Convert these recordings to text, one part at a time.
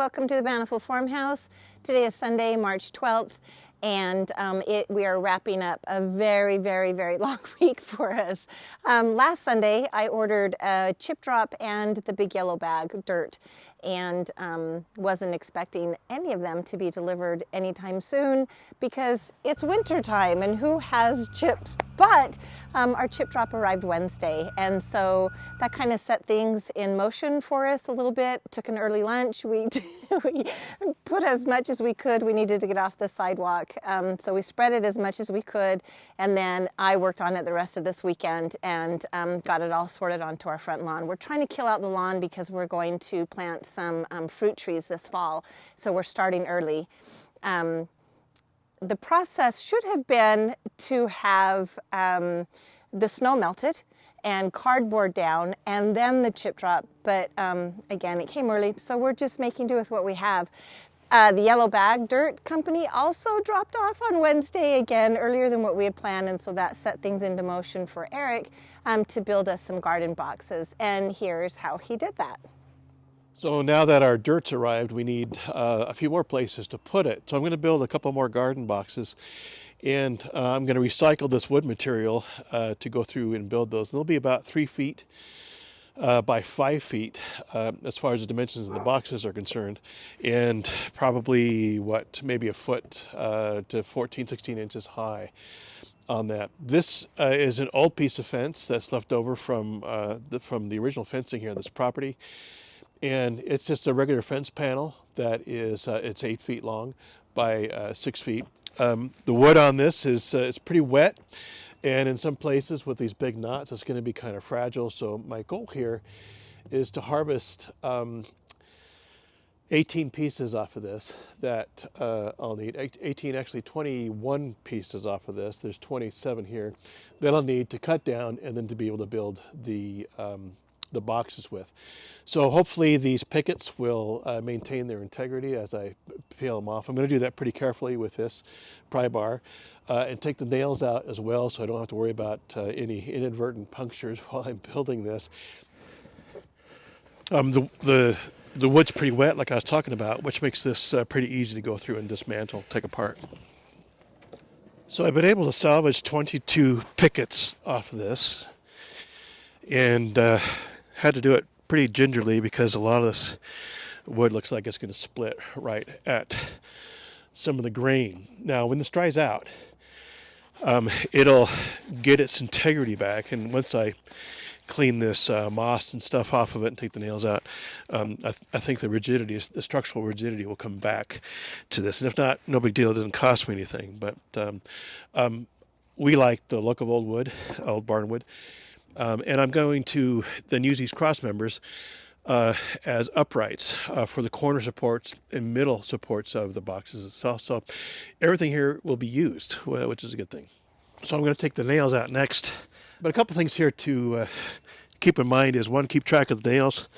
welcome to the Bountiful Farmhouse. Today is Sunday, March 12th, and we are wrapping up a very, very, very long week for us. Last Sunday, I ordered a chip drop and the big yellow bag, dirt, and wasn't expecting any of them to be delivered anytime soon because it's winter time and who has chips? But our chip drop arrived Wednesday, and so that kind of set things in motion for us a little bit. Took an early lunch. We put as much as we could. We needed to get off the sidewalk, so we spread it as much as we could, and then I worked on it the rest of this weekend and got it all sorted onto our front lawn. We're trying to kill out the lawn because we're going to plant some fruit trees this fall, so we're starting early. The process should have been to have the snow melted and cardboard down and then the chip drop, but again, it came early, so we're just making do with what we have. The yellow bag dirt company also dropped off on Wednesday, again earlier than what we had planned, and so that set things into motion for Eric to build us some garden boxes, and here's how he did that. So now that our dirt's arrived, we need a few more places to put it. So I'm going to build a couple more garden boxes, and I'm going to recycle this wood material to go through and build those. They'll be about 3 feet by 5 feet as far as the dimensions of the boxes are concerned, and probably maybe a foot to 14, 16 inches high on that. This is an old piece of fence that's left over from the original fencing here on this property. And it's just a regular fence panel that is it's 8 feet long by 6 feet. The wood on this is pretty wet, and in some places with these big knots it's going to be kind of fragile. So my goal here is to harvest 18 pieces off of this that I'll need. 18, actually 21 pieces off of this. There's 27 here that I'll need to cut down and then to be able to build the boxes with. So hopefully these pickets will maintain their integrity as I peel them off. I'm going to do that pretty carefully with this pry bar and take the nails out as well, so I don't have to worry about any inadvertent punctures while I'm building this. The wood's pretty wet, like I was talking about, which makes this pretty easy to go through and dismantle, take apart. So I've been able to salvage 22 pickets off of this, and had to do it pretty gingerly because a lot of this wood looks like it's going to split right at some of the grain. Now, when this dries out, it'll get its integrity back, and once I clean this moss and stuff off of it and take the nails out, I think the structural rigidity will come back to this. And if not, no big deal. It doesn't cost me anything. But we like the look of old barn wood. And I'm going to then use these cross members as uprights for the corner supports and middle supports of the boxes itself. So everything here will be used, which is a good thing. So I'm going to take the nails out next. But a couple things here to keep in mind is, one, keep track of the nails.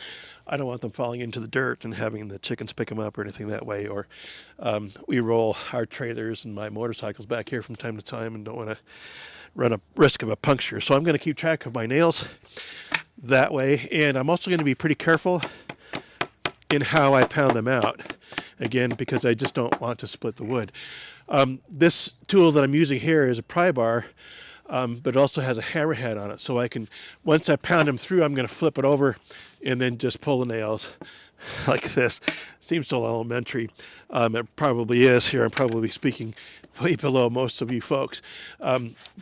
I don't want them falling into the dirt and having the chickens pick them up or anything that way. Or we roll our trailers and my motorcycles back here from time to time and don't want to run a risk of a puncture. So I'm going to keep track of my nails that way, and I'm also going to be pretty careful in how I pound them out, again, because I just don't want to split the wood. This tool that I'm using here is a pry bar, but it also has a hammerhead on it, so I can, once I pound them through, I'm going to flip it over and then just pull the nails like this. Seems so elementary. It probably is. Here I'm probably speaking way below most of you folks.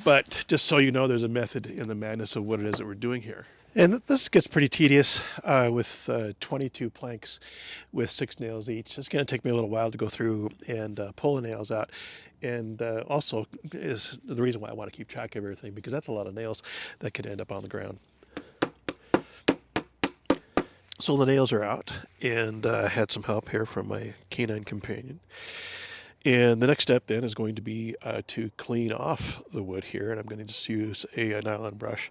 But just so you know, there's a method in the madness of what it is that we're doing here. And this gets pretty tedious with 22 planks with 6 nails each. It's going to take me a little while to go through and pull the nails out. And also is the reason why I want to keep track of everything, because that's a lot of nails that could end up on the ground. So the nails are out, and I had some help here from my canine companion. And the next step then is going to be to clean off the wood here, and I'm going to just use a nylon brush.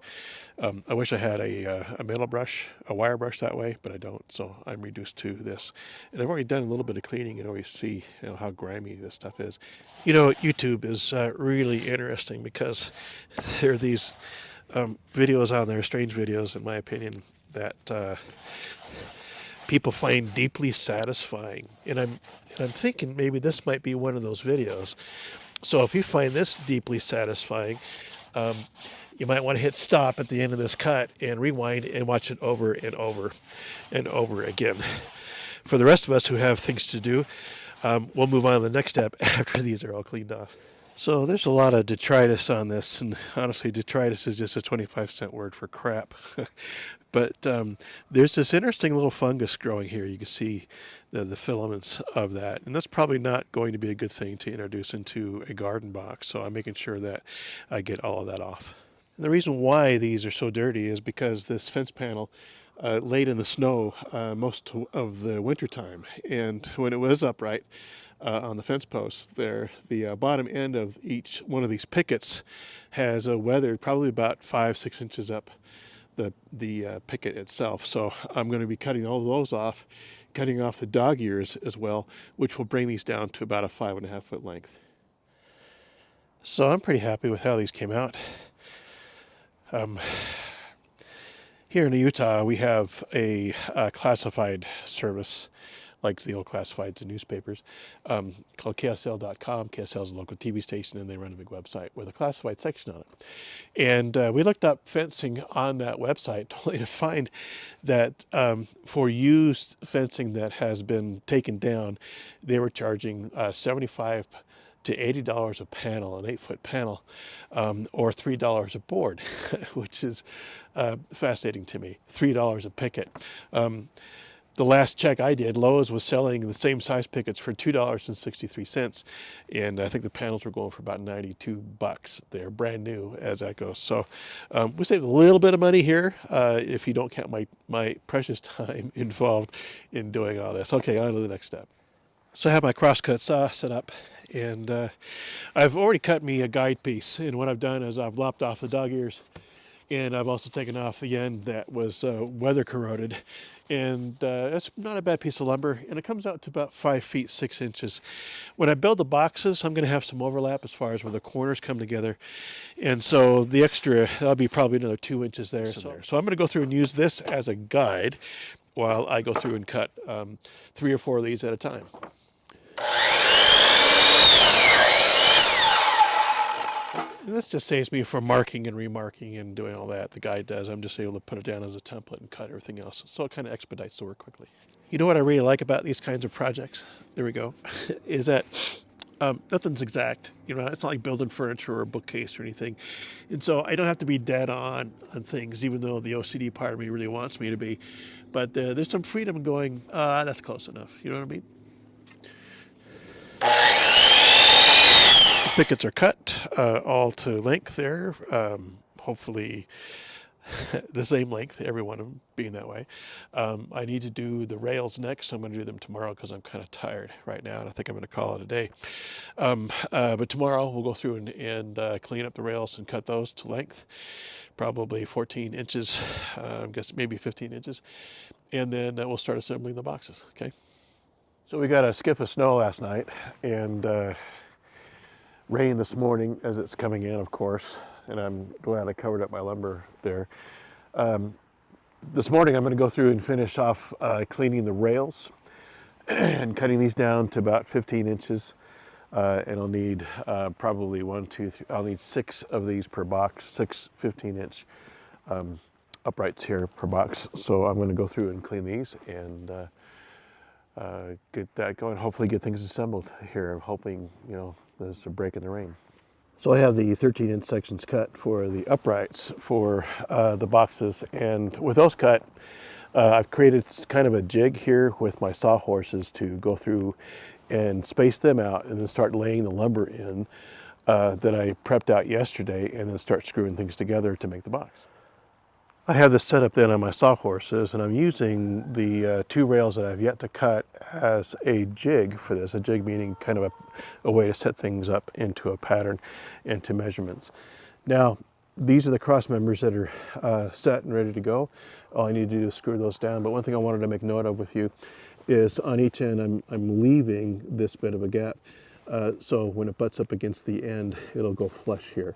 I wish I had a metal brush, a wire brush that way, but I don't, so I'm reduced to this. And I've already done a little bit of cleaning and always see how grimy this stuff is. YouTube is really interesting because there are these videos on there, strange videos in my opinion, that people find deeply satisfying. And I'm thinking maybe this might be one of those videos. So if you find this deeply satisfying, you might want to hit stop at the end of this cut and rewind and watch it over and over and over again. For the rest of us who have things to do, we'll move on to the next step after these are all cleaned off. So there's a lot of detritus on this, and honestly, detritus is just a 25-cent word for crap. But there's this interesting little fungus growing here. You can see the filaments of that, and that's probably not going to be a good thing to introduce into a garden box, so I'm making sure that I get all of that off. And the reason why these are so dirty is because this fence panel laid in the snow most of the winter time, and when it was upright on the fence posts there, the bottom end of each one of these pickets has weathered probably about 5-6 inches up the picket itself. So I'm going to be cutting all those off, cutting off the dog ears as well, which will bring these down to about a 5.5 foot length. So I'm pretty happy with how these came out. Here in Utah, we have a classified service, like the old classifieds in newspapers, called KSL.com. KSL is a local TV station, and they run a big website with a classified section on it. And we looked up fencing on that website only to find that for used fencing that has been taken down, they were charging $75 to $80 a panel, an 8-foot panel, or $3 a board, which is fascinating to me. $3 a picket. The last check I did, Lowe's was selling the same size pickets for $2.63, and I think the panels were going for about $92. They're brand new as that goes. So we saved a little bit of money here if you don't count my precious time involved in doing all this. Okay, on to the next step. So I have my crosscut saw set up, and I've already cut me a guide piece, and what I've done is I've lopped off the dog ears, and I've also taken off the end that was weather corroded, and it's not a bad piece of lumber, and it comes out to about 5 feet 6 inches. When I build the boxes, I'm going to have some overlap as far as where the corners come together, and so the extra, that'll be probably another 2 inches there. So I'm going to go through and use this as a guide while I go through and cut 3 or 4 of these at a time. And this just saves me from marking and remarking and doing all that. The guide does. I'm just able to put it down as a template and cut everything else. So it kind of expedites the work quickly. You know what I really like about these kinds of projects? There we go. Is that nothing's exact. You know, it's not like building furniture or a bookcase or anything. And so I don't have to be dead on things, even though the OCD part of me really wants me to be. But there's some freedom going, that's close enough. You know what I mean? Pickets are cut all to length there, hopefully the same length, every one of them being that way. I need to do the rails next. I'm going to do them tomorrow because I'm kind of tired right now, and I think I'm going to call it a day. But tomorrow we'll go through and clean up the rails and cut those to length, probably 14 inches, I guess maybe 15 inches, and then we'll start assembling the boxes, okay? So we got a skiff of snow last night, and rain this morning as it's coming in, of course, and I'm glad I covered up my lumber there. This morning I'm going to go through and finish off cleaning the rails and cutting these down to about 15 inches. And I'll need probably 1, 2, 3, I'll need 6 of these per box, 6 15-inch uprights here per box. So I'm going to go through and clean these and get that going, hopefully get things assembled here. I'm hoping, you know, there's a break in the rain. So I have the 13-inch sections cut for the uprights for the boxes, and with those cut, I've created kind of a jig here with my sawhorses to go through and space them out and then start laying the lumber in that I prepped out yesterday, and then start screwing things together to make the box. I have this set up then on my sawhorses, and I'm using the 2 rails that I've yet to cut as a jig for this. A jig meaning kind of a way to set things up into a pattern and to measurements. Now, these are the cross members that are set and ready to go. All I need to do is screw those down. But one thing I wanted to make note of with you is on each end I'm leaving this bit of a gap. So when it butts up against the end, it'll go flush here.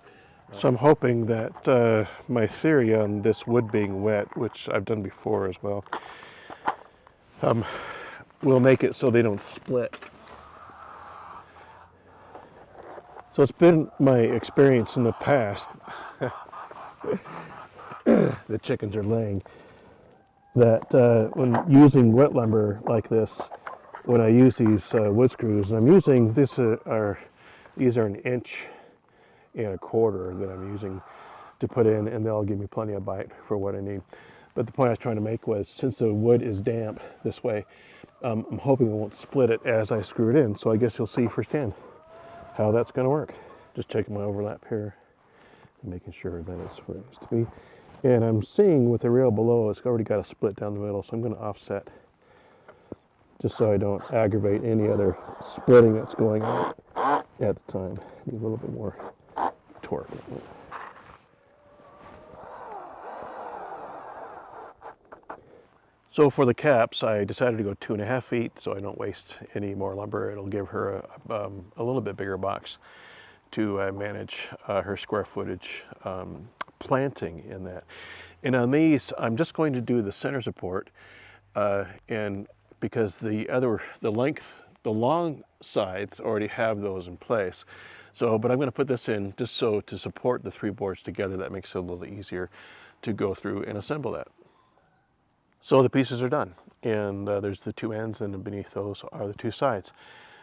So I'm hoping that my theory on this wood being wet, which I've done before as well, we'll make it so they don't split. So it's been my experience in the past, the chickens are laying, that when using wet lumber like this, when I use these wood screws, and I'm using these are 1.25 inches that I'm using to put in, and they'll give me plenty of bite for what I need. But the point I was trying to make was, since the wood is damp this way, I'm hoping it won't split it as I screw it in. So I guess you'll see firsthand how that's going to work. Just checking my overlap here and making sure that it's where it needs to be. And I'm seeing with the rail below, it's already got a split down the middle, so I'm going to offset just so I don't aggravate any other splitting that's going on at the time. Need a little bit more torque. So for the caps, I decided to go 2.5 feet so I don't waste any more lumber. It'll give her a little bit bigger box to manage her square footage planting in that. And on these, I'm just going to do the center support, and because the long sides already have those in place. So, but I'm going to put this in just so to support the 3 boards together. That makes it a little easier to go through and assemble that. So the pieces are done, and there's the 2 ends, and beneath those are the 2 sides.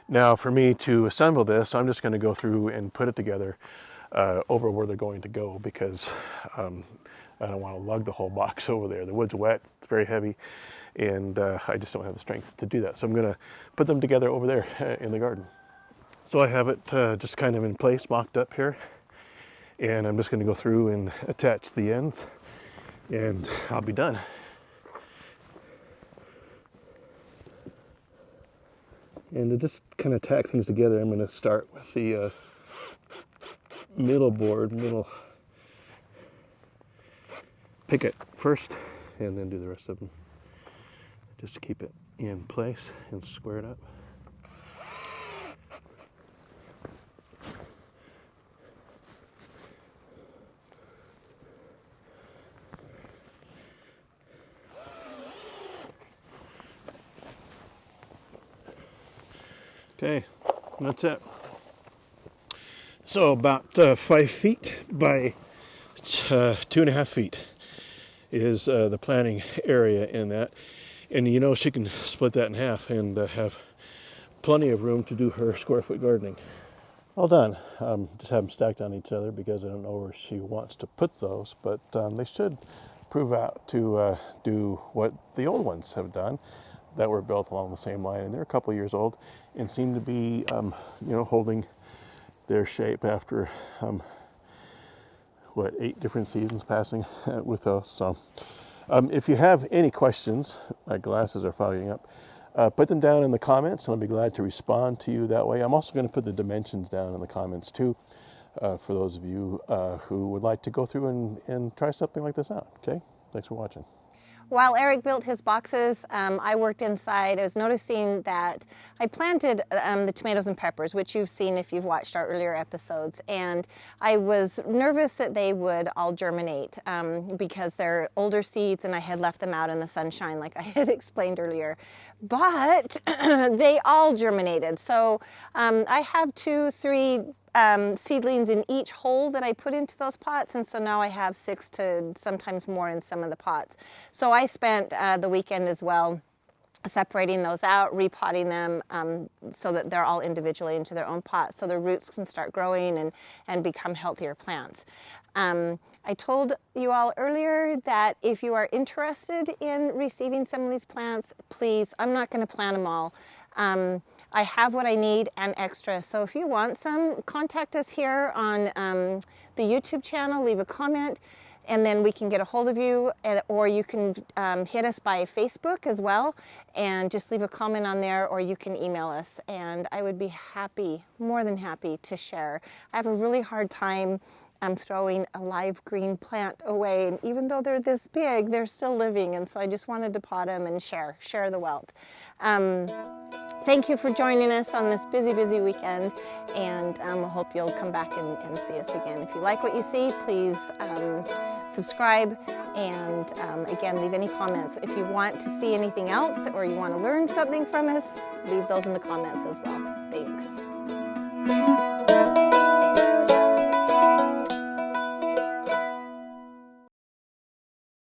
Now for me to assemble this, I'm just going to go through and put it together over where they're going to go, because I don't want to lug the whole box over there. The wood's wet, it's very heavy, and I just don't have the strength to do that. So I'm going to put them together over there in the garden. So I have it just kind of in place, mocked up here, and I'm just going to go through and attach the ends, and I'll be done. And to just kind of tack things together, I'm going to start with the middle picket first, and then do the rest of them, just to keep it in place and square it up. Okay, that's it. So about 5 feet by 2.5 feet is the planting area in that. And you know, she can split that in half and have plenty of room to do her square foot gardening. All done. Just have them stacked on each other because I don't know where she wants to put those, but they should prove out to do what the old ones have done that were built along the same line, and they're a couple years old and seem to be holding their shape after 8 different seasons passing with those. So if you have any questions, my glasses are fogging up, put them down in the comments and I'll be glad to respond to you that way. I'm also going to put the dimensions down in the comments too, for those of you who would like to go through and try something like this out. Okay, thanks for watching. While Eric built his boxes, I worked inside. I was noticing that I planted the tomatoes and peppers, which you've seen if you've watched our earlier episodes, and I was nervous that they would all germinate because they're older seeds and I had left them out in the sunshine like I had explained earlier. But they all germinated. So I have 2, 3 seedlings in each hole that I put into those pots, and so now I have 6 to sometimes more in some of the pots. So I spent the weekend as well separating those out, repotting them so that they're all individually into their own pots so their roots can start growing and become healthier plants. I told you all earlier that if you are interested in receiving some of these plants, please, I'm not going to plant them all. I have what I need and extra. So if you want some, contact us here on the YouTube channel, leave a comment, and then we can get a hold of you, or you can hit us by Facebook as well, and just leave a comment on there, or you can email us, and I would be happy, more than happy to share. I have a really hard time throwing a live green plant away, and even though they're this big, they're still living, and so I just wanted to pot them and share the wealth. Thank you for joining us on this busy, busy weekend, and I hope you'll come back and see us again. If you like what you see, please subscribe, and again, leave any comments. If you want to see anything else or you want to learn something from us, leave those in the comments as well. Thanks.